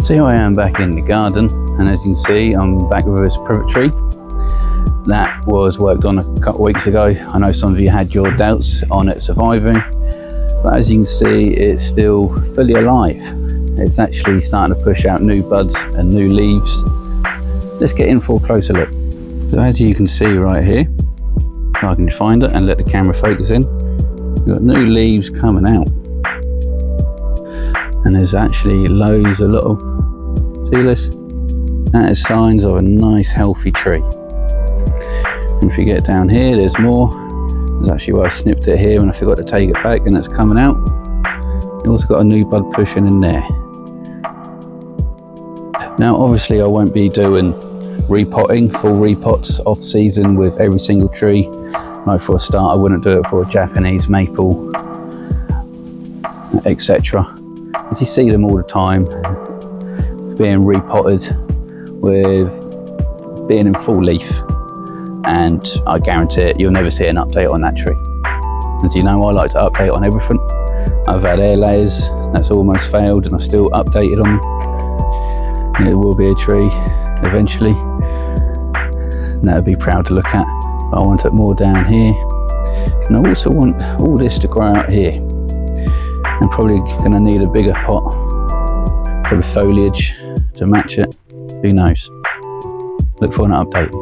So here I am back in the garden, and as you can see, I'm back with this privet tree that was worked on a couple of weeks ago. I know some of you had your doubts on it surviving, but as you can see, it's still fully alive. It's actually starting to push out new buds and new leaves. Let's get in for a closer look. So as you can see right here, if I can find it and let the camera focus in, we've got new leaves coming out. And there's actually loads of little, see this? That is signs of a nice healthy tree. And if you get down here, there's more. There's actually where I snipped it here and I forgot to take it back, and it's coming out. You also got a new bud pushing in there. Now obviously I won't be doing repotting, full repots off season with every single tree. Like for a start, I wouldn't do it for a Japanese maple, etc. As you see them all the time, being repotted with being in full leaf, and I guarantee it, you'll never see an update on that tree. As you know, I like to update on everything. I've had air layers that's almost failed and I've still updated them. And it will be a tree eventually, and that would be proud to look at. But I want it more down here, and I also want all this to grow out here. I'm probably going to need a bigger pot for the foliage to match it. Who knows? Look for an update.